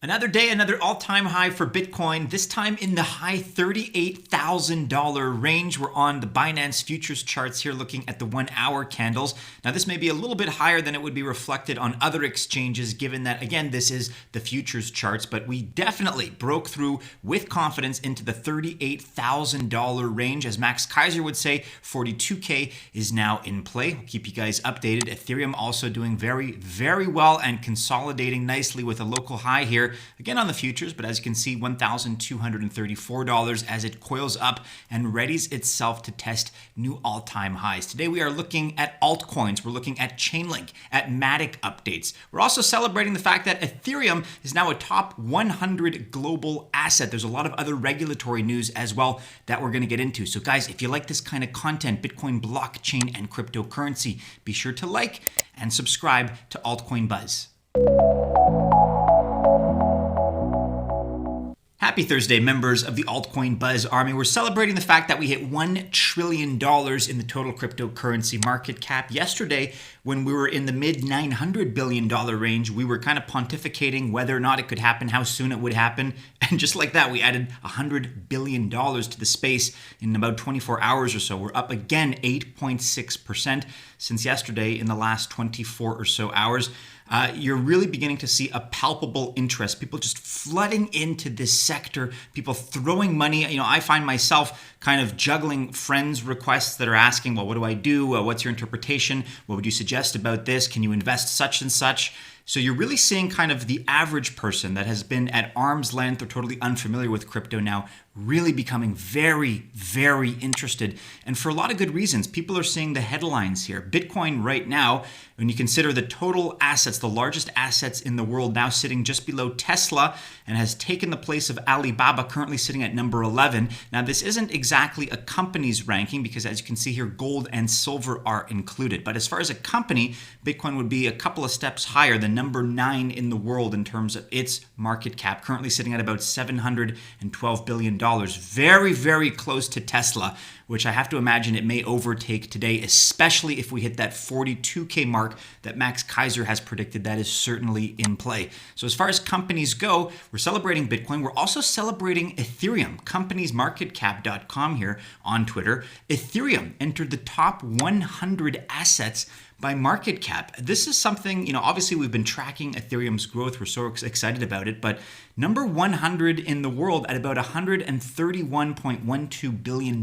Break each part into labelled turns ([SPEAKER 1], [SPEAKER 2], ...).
[SPEAKER 1] Another day, another all-time high for Bitcoin, this time in the high $38,000 range. We're on the Binance futures charts here looking at the 1 hour candles. Now this may be a little bit higher than it would be reflected on other exchanges given that, again, this is the futures charts, but we definitely broke through with confidence into the $38,000 range. As Max Kaiser would say, 42K is now in play. I'll keep you guys updated. Ethereum also doing very, very well and consolidating nicely with a local high here. Again on the futures, but as you can see, $1,234 as it coils up and readies itself to test new all-time highs. Today we are looking at altcoins. We're looking at Chainlink, at Matic updates. We're also celebrating the fact that Ethereum is now a top 100 global asset. There's a lot of other regulatory news as well that we're going to get into. So guys, if you like this kind of content, Bitcoin, blockchain, and cryptocurrency, be sure to like and subscribe to Altcoin Buzz. Happy Thursday, members of the Altcoin Buzz Army. We're celebrating the fact that we hit $1 trillion in the total cryptocurrency market cap. Yesterday, when we were in the mid $900 billion range, we were kind of pontificating whether or not it could happen, how soon it would happen. And just like that, we added $100 billion to the space in about 24 hours or so. We're up again 8.6% since yesterday in the last 24 or so hours. You're really beginning to see a palpable interest. People just flooding into this sector, people throwing money. I find myself kind of juggling friends' requests that are asking, well, what do I do? What's your interpretation? What would you suggest about this? Can you invest such and such? So you're really seeing kind of the average person that has been at arm's length or totally unfamiliar with crypto now really becoming very, very interested. And for a lot of good reasons. People are seeing the headlines here. Bitcoin right now, when you consider the total assets, the largest assets in the world, now sitting just below Tesla and has taken the place of Alibaba, currently sitting at number 11. Now, this isn't exactly a company's ranking because, as you can see here, gold and silver are included. But as far as a company, Bitcoin would be a couple of steps higher than number 9 in the world in terms of its market cap, currently sitting at about $712 billion. Very, very close to Tesla, which I have to imagine it may overtake today, especially if we hit that 42K mark that Max Kaiser has predicted. That is certainly in play. So as far as companies go, we're celebrating Bitcoin. We're also celebrating Ethereum. Companiesmarketcap.com here on Twitter. Ethereum entered the top 100 assets by market cap. This is something, obviously we've been tracking Ethereum's growth. We're so excited about it, but number 100 in the world at about $131.12 billion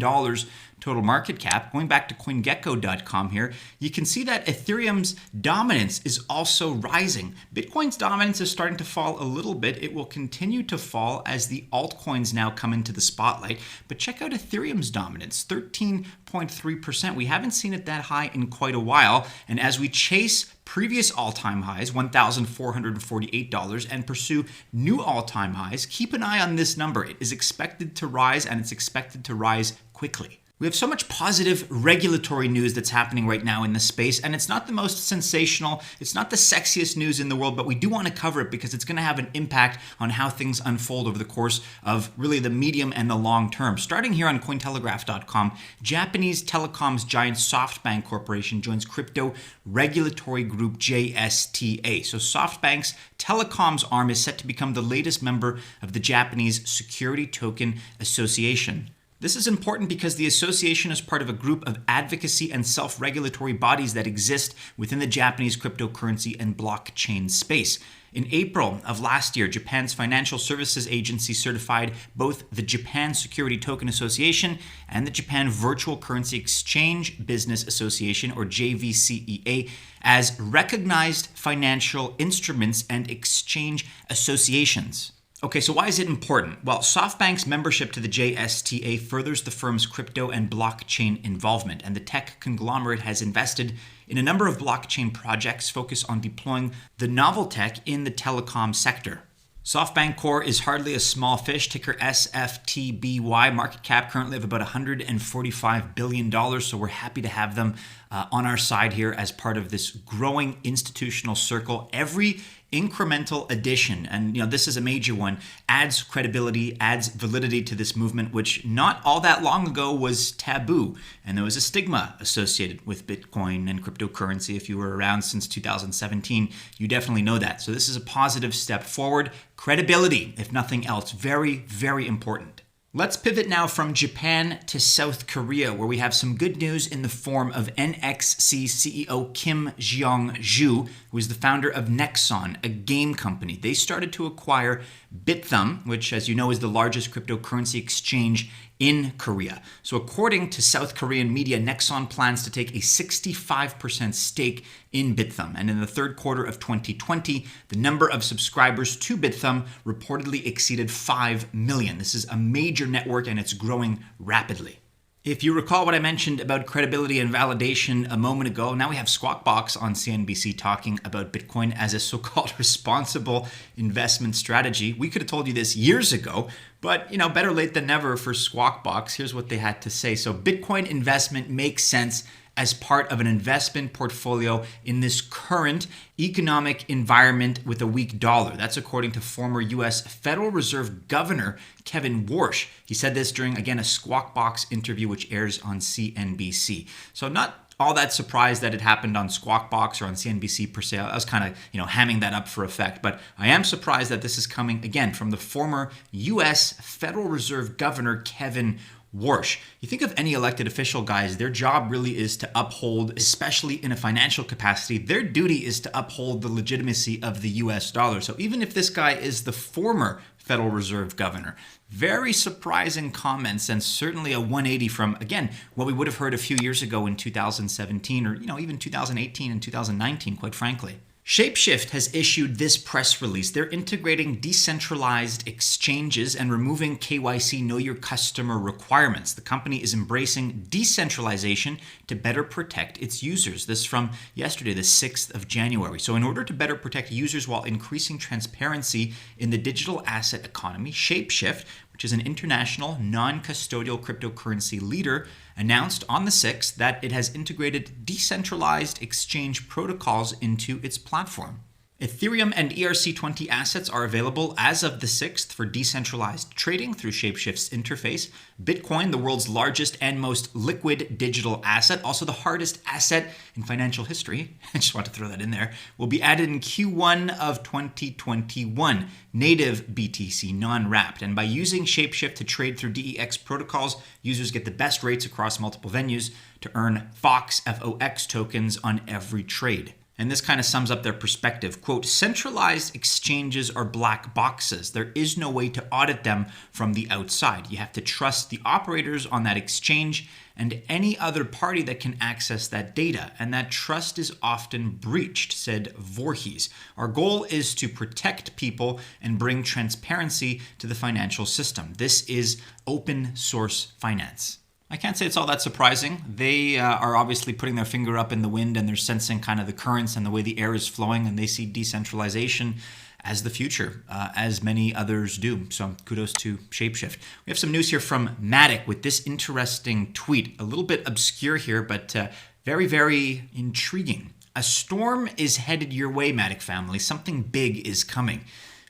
[SPEAKER 1] total market cap. Going back to CoinGecko.com here, you can see that Ethereum's dominance is also rising. Bitcoin's dominance is starting to fall a little bit. It will continue to fall as the altcoins now come into the spotlight. But check out Ethereum's dominance, 13.3%. We haven't seen it that high in quite a while. And as we chase previous all-time highs, $1,448, and pursue new all-time highs, keep an eye on this number. It is expected to rise, and it's expected to rise quickly. We have so much positive regulatory news that's happening right now in this space, and it's not the most sensational, it's not the sexiest news in the world, but we do want to cover it because it's going to have an impact on how things unfold over the course of really the medium and the long term. Starting here on Cointelegraph.com, Japanese telecoms giant Softbank Corporation joins crypto regulatory group JSTA. So Softbank's telecoms arm is set to become the latest member of the Japanese Security Token Association. This is important because the association is part of a group of advocacy and self-regulatory bodies that exist within the Japanese cryptocurrency and blockchain space. In April of last year, Japan's Financial Services Agency certified both the Japan Security Token Association and the Japan Virtual Currency Exchange Business Association, or JVCEA, as recognized financial instruments and exchange associations. Okay, so why is it important? Well, SoftBank's membership to the JSTA furthers the firm's crypto and blockchain involvement, and the tech conglomerate has invested in a number of blockchain projects focused on deploying the novel tech in the telecom sector. Softbank Corp is hardly a small fish, ticker SFTBY, market cap currently of about $145 billion, so we're happy to have them on our side here as part of this growing institutional circle. Every incremental addition, and this is a major one, adds credibility, adds validity to this movement, which not all that long ago was taboo, and there was a stigma associated with Bitcoin and cryptocurrency. If you were around since 2017, you definitely know that. So this is a positive step forward. Credibility, if nothing else, very, very important. Let's pivot now from Japan to South Korea, where we have some good news in the form of NXC CEO Kim Jeong-ju, who is the founder of Nexon, a game company. They started to acquire Bithumb, which, as you know, is the largest cryptocurrency exchange in Korea. So according to South Korean media, Nexon plans to take a 65% stake in Bithumb. And in the third quarter of 2020, the number of subscribers to Bithumb reportedly exceeded 5 million. This is a major network and it's growing rapidly. If you recall what I mentioned about credibility and validation a moment ago, now we have Squawk Box on CNBC talking about Bitcoin as a so-called responsible investment strategy. We could have told you this years ago, but better late than never for Squawk Box. Here's what they had to say. So Bitcoin investment makes sense as part of an investment portfolio in this current economic environment with a weak dollar. That's according to former US Federal Reserve Governor Kevin Warsh. He said this during, again, a Squawk Box interview which airs on CNBC. So not all that surprised that it happened on Squawk Box or on CNBC per se. I was kind of, hamming that up for effect. But I am surprised that this is coming, again, from the former US Federal Reserve Governor Kevin Warsh. You think of any elected official, guys, their job really is to uphold, especially in a financial capacity, their duty is to uphold the legitimacy of the US dollar. So even if this guy is the former Federal Reserve Governor, very surprising comments and certainly a 180 from, again, what we would have heard a few years ago in 2017 or, even 2018 and 2019, quite frankly. ShapeShift has issued this press release. They're integrating decentralized exchanges and removing KYC Know Your Customer requirements. The company is embracing decentralization to better protect its users. This from yesterday, the 6th of January. So in order to better protect users while increasing transparency in the digital asset economy, ShapeShift, which is an international non-custodial cryptocurrency leader, announced on the 6th that it has integrated decentralized exchange protocols into its platform. Ethereum and ERC20 assets are available as of the 6th for decentralized trading through ShapeShift's interface. Bitcoin, the world's largest and most liquid digital asset, also the hardest asset in financial history, I just want to throw that in there, will be added in Q1 of 2021, native BTC, non-wrapped. And by using ShapeShift to trade through DEX protocols, users get the best rates across multiple venues to earn FOX, FOX tokens on every trade. And this kind of sums up their perspective. Quote, centralized exchanges are black boxes. There is no way to audit them from the outside. You have to trust the operators on that exchange and any other party that can access that data. And that trust is often breached, said Voorhees. Our goal is to protect people and bring transparency to the financial system. This is open source finance. I can't say it's all that surprising. They are obviously putting their finger up in the wind and they're sensing kind of the currents and the way the air is flowing, and they see decentralization as the future, as many others do. So kudos to ShapeShift. We have some news here from Matic with this interesting tweet. A little bit obscure here, but very, very intriguing. A storm is headed your way, Matic family. Something big is coming.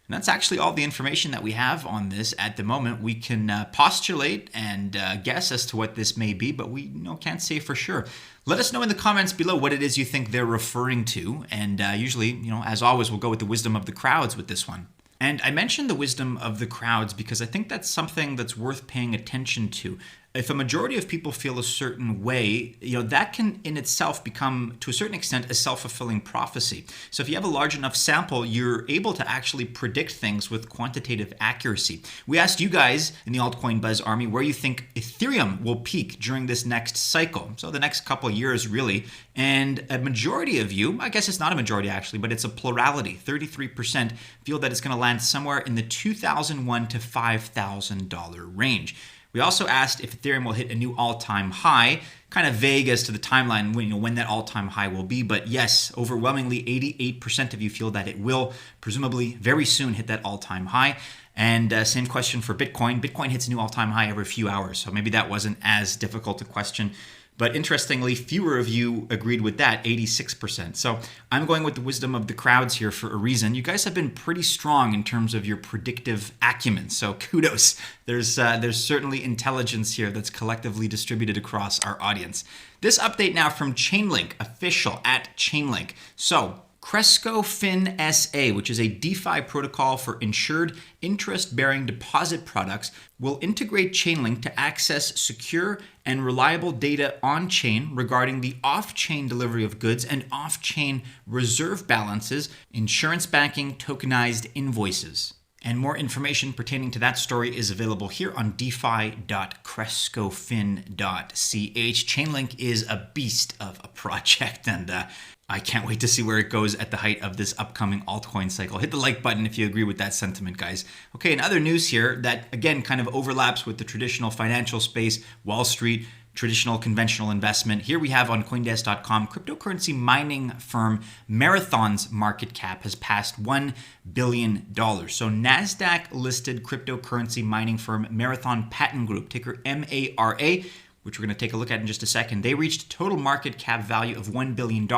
[SPEAKER 1] And that's actually all the information that we have on this at the moment. We can postulate and guess as to what this may be, but we can't say for sure. Let us know in the comments below what it is you think they're referring to. And usually, as always, we'll go with the wisdom of the crowds with this one. And I mentioned the wisdom of the crowds because I think that's something that's worth paying attention to. If a majority of people feel a certain way, that can in itself become, to a certain extent, a self-fulfilling prophecy. So if you have a large enough sample, you're able to actually predict things with quantitative accuracy. We asked you guys in the Altcoin Buzz Army where you think Ethereum will peak during this next cycle. So the next couple of years, really. And a majority of you, I guess it's not a majority actually, but it's a plurality, 33%, feel that it's going to land somewhere in the $2,001 to $5,000 range. We also asked if Ethereum will hit a new all-time high, kind of vague as to the timeline when that all-time high will be. But yes, overwhelmingly 88% of you feel that it will presumably very soon hit that all-time high. And same question for Bitcoin. Bitcoin hits a new all-time high every few hours. So maybe that wasn't as difficult a question. But interestingly, fewer of you agreed with that, 86%. So I'm going with the wisdom of the crowds here for a reason. You guys have been pretty strong in terms of your predictive acumen. So kudos. There's certainly intelligence here that's collectively distributed across our audience. This update now from Chainlink, official at Chainlink. So Cresco Fin SA, which is a DeFi protocol for insured interest-bearing deposit products, will integrate Chainlink to access secure and reliable data on-chain regarding the off-chain delivery of goods and off-chain reserve balances, insurance banking, tokenized invoices. And more information pertaining to that story is available here on defi.crescofin.ch. Chainlink is a beast of a project, and I can't wait to see where it goes at the height of this upcoming altcoin cycle. Hit the like button if you agree with that sentiment, guys. Okay, and other news here that, again, kind of overlaps with the traditional financial space, Wall Street, traditional conventional investment. Here we have on Coindesk.com, cryptocurrency mining firm Marathon's market cap has passed $1 billion. So NASDAQ listed cryptocurrency mining firm Marathon Patent Group, ticker MARA, which we're going to take a look at in just a second. They reached total market cap value of $1 billion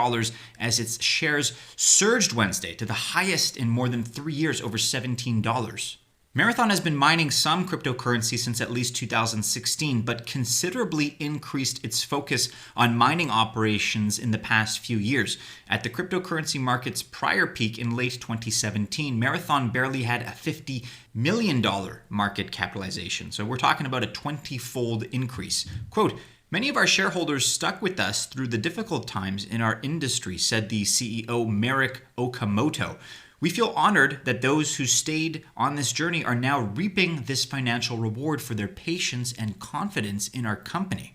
[SPEAKER 1] as its shares surged Wednesday to the highest in more than 3 years, over $17. Marathon has been mining some cryptocurrency since at least 2016, but considerably increased its focus on mining operations in the past few years. At the cryptocurrency market's prior peak in late 2017, Marathon barely had a $50 million market capitalization. So we're talking about a 20-fold increase. Quote, "Many of our shareholders stuck with us through the difficult times in our industry," said the CEO Merrick Okamoto. "We feel honored that those who stayed on this journey are now reaping this financial reward for their patience and confidence in our company."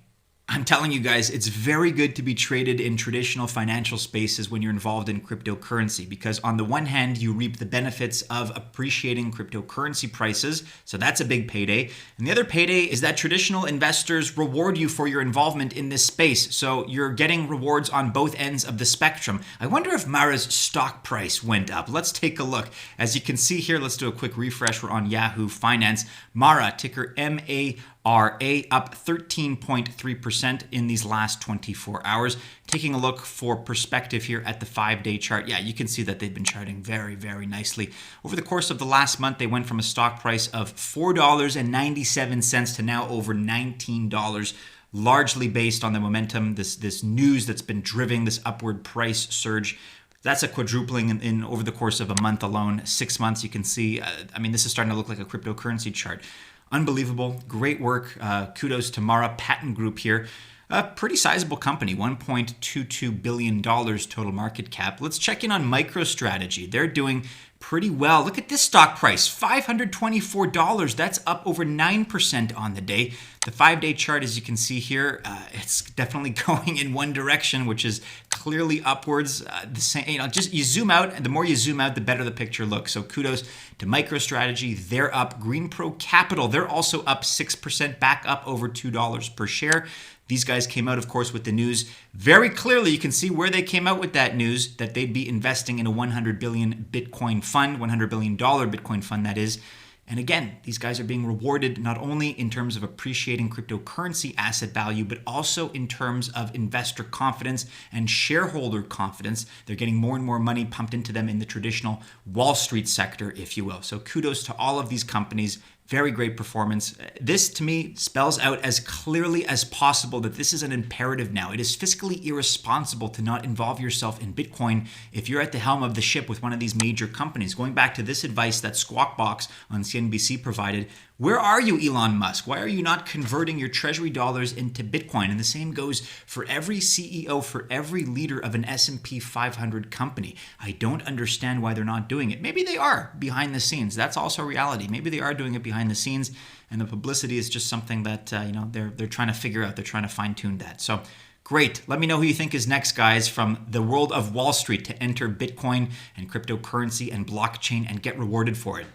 [SPEAKER 1] I'm telling you guys, it's very good to be traded in traditional financial spaces when you're involved in cryptocurrency, because on the one hand, you reap the benefits of appreciating cryptocurrency prices. So that's a big payday. And the other payday is that traditional investors reward you for your involvement in this space. So you're getting rewards on both ends of the spectrum. I wonder if Mara's stock price went up. Let's take a look. As you can see here, let's do a quick refresh. We're on Yahoo Finance. Mara, ticker MARA, up 13.3% in these last 24 hours. Taking a look for perspective here at the 5-day chart. Yeah, you can see that they've been charting very, very nicely. Over the course of the last month, they went from a stock price of $4.97 to now over $19, largely based on the momentum, this news that's been driving this upward price surge. That's a quadrupling in over the course of a month alone. 6 months, you can see, this is starting to look like a cryptocurrency chart. Unbelievable. Great work. Kudos to Mara Patent Group here. A pretty sizable company, $1.22 billion total market cap. Let's check in on Microstrategy. They're doing pretty well. Look at this stock price, $524. That's up over 9% on the day. The 5-day chart, as you can see here, it's definitely going in one direction, which is clearly upwards. The same, just you zoom out, and the more you zoom out, the better the picture looks. So kudos to Microstrategy. They're up. GreenPro Capital, they're also up 6%, back up over $2 per share. These guys came out, of course, with the news very clearly. You can see where they came out with that news, that they'd be investing in a 100 billion Bitcoin fund, $100 billion Bitcoin fund, that is. And again, these guys are being rewarded not only in terms of appreciating cryptocurrency asset value, but also in terms of investor confidence and shareholder confidence. They're getting more and more money pumped into them in the traditional Wall Street sector, if you will. So kudos to all of these companies. Very great performance. This, to me, spells out as clearly as possible that this is an imperative now. It is fiscally irresponsible to not involve yourself in Bitcoin if you're at the helm of the ship with one of these major companies. Going back to this advice that Squawk Box on CNBC provided, where are you, Elon Musk? Why are you not converting your treasury dollars into Bitcoin? And the same goes for every CEO, for every leader of an S&P 500 company. I don't understand why they're not doing it. Maybe they are behind the scenes. That's also reality. Maybe they are doing it behind the scenes, and the publicity is just something that they're trying to figure out. They're trying to fine-tune that. So great. Let me know who you think is next, guys, from the world of Wall Street to enter Bitcoin and cryptocurrency and blockchain and get rewarded for it.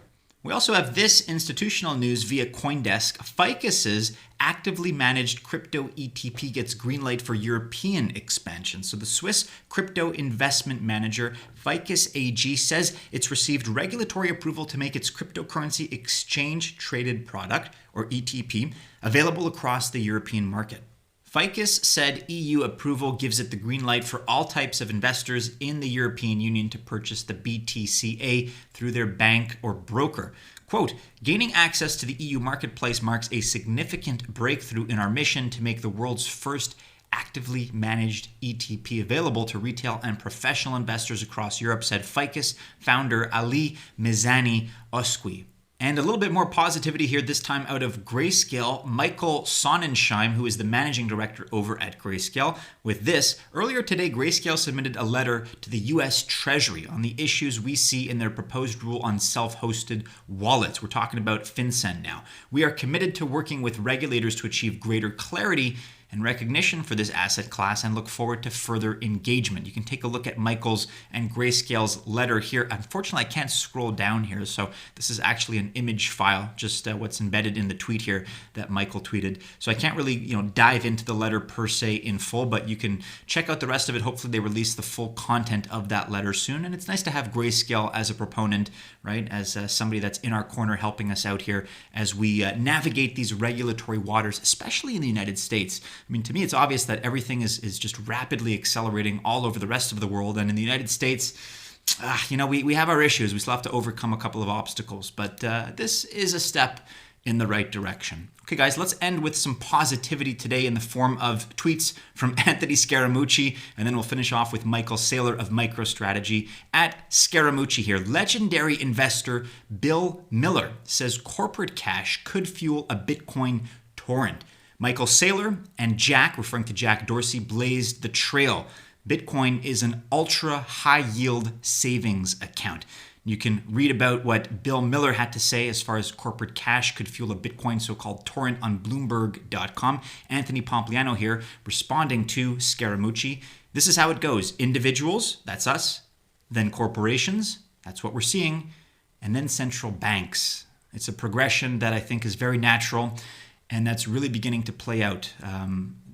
[SPEAKER 1] We also have this institutional news via CoinDesk. FiCAS's actively managed crypto ETP gets green light for European expansion. So the Swiss crypto investment manager FiCAS AG says it's received regulatory approval to make its cryptocurrency exchange traded product, or ETP, available across the European market. FiCAS said EU approval gives it the green light for all types of investors in the European Union to purchase the BTCA through their bank or broker. Quote, gaining access to the EU marketplace marks a significant breakthrough in our mission to make the world's first actively managed ETP available to retail and professional investors across Europe, said FiCAS founder Ali Mizani Oskwi. And a little bit more positivity here, this time out of Grayscale. Michael Sonnensheim, who is the managing director over at Grayscale, with this. Earlier today, Grayscale submitted a letter to the US Treasury on the issues we see in their proposed rule on self-hosted wallets. We're talking about FinCEN now. We are committed to working with regulators to achieve greater clarity and recognition for this asset class and look forward to further engagement. You can take a look at Michael's and Grayscale's letter here. Unfortunately, I can't scroll down here, so this is actually an image file, just what's embedded in the tweet here that Michael tweeted. So I can't really, dive into the letter per se in full, but you can check out the rest of it. Hopefully they release the full content of that letter soon. And it's nice to have Grayscale as a proponent, right? As somebody that's in our corner helping us out here as we navigate these regulatory waters, especially in the United States. I mean, to me, it's obvious that everything is just rapidly accelerating all over the rest of the world. And in the United States, we have our issues. We still have to overcome a couple of obstacles. But this is a step in the right direction. Okay, guys, let's end with some positivity today in the form of tweets from Anthony Scaramucci, and then we'll finish off with Michael Saylor of Microstrategy. At Scaramucci here, legendary investor Bill Miller says corporate cash could fuel a Bitcoin torrent. Michael Saylor and Jack, referring to Jack Dorsey, blazed the trail. Bitcoin is an ultra high yield savings account. You can read about what Bill Miller had to say as far as corporate cash could fuel a Bitcoin so-called torrent on Bloomberg.com. Anthony Pompliano here responding to Scaramucci. This is how it goes. Individuals, that's us. Then corporations, that's what we're seeing. And then central banks. It's a progression that I think is very natural. And that's really beginning to play out.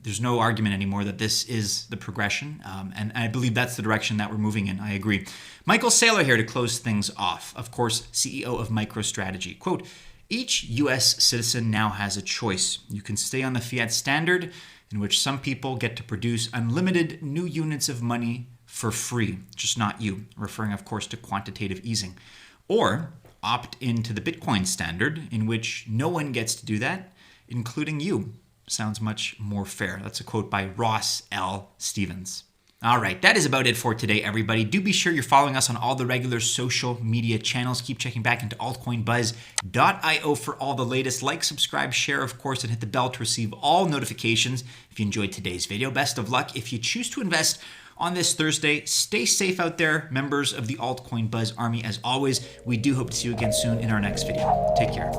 [SPEAKER 1] There's no argument anymore that this is the progression. And I believe that's the direction that we're moving in. I agree. Michael Saylor here to close things off. Of course, CEO of MicroStrategy. Quote, each US citizen now has a choice. You can stay on the fiat standard, in which some people get to produce unlimited new units of money for free. Just not you. Referring, of course, to quantitative easing. Or opt into the Bitcoin standard, in which no one gets to do that, including you. Sounds much more fair. That's a quote by Ross L. Stevens. All right, that is about it for today, everybody. Do be sure you're following us on all the regular social media channels. Keep checking back into altcoinbuzz.io for all the latest. Like, subscribe, share, of course, and hit the bell to receive all notifications. If you enjoyed today's video, best of luck. If you choose to invest on this Thursday, stay safe out there, members of the Altcoin Buzz Army. As always, we do hope to see you again soon in our next video. Take care.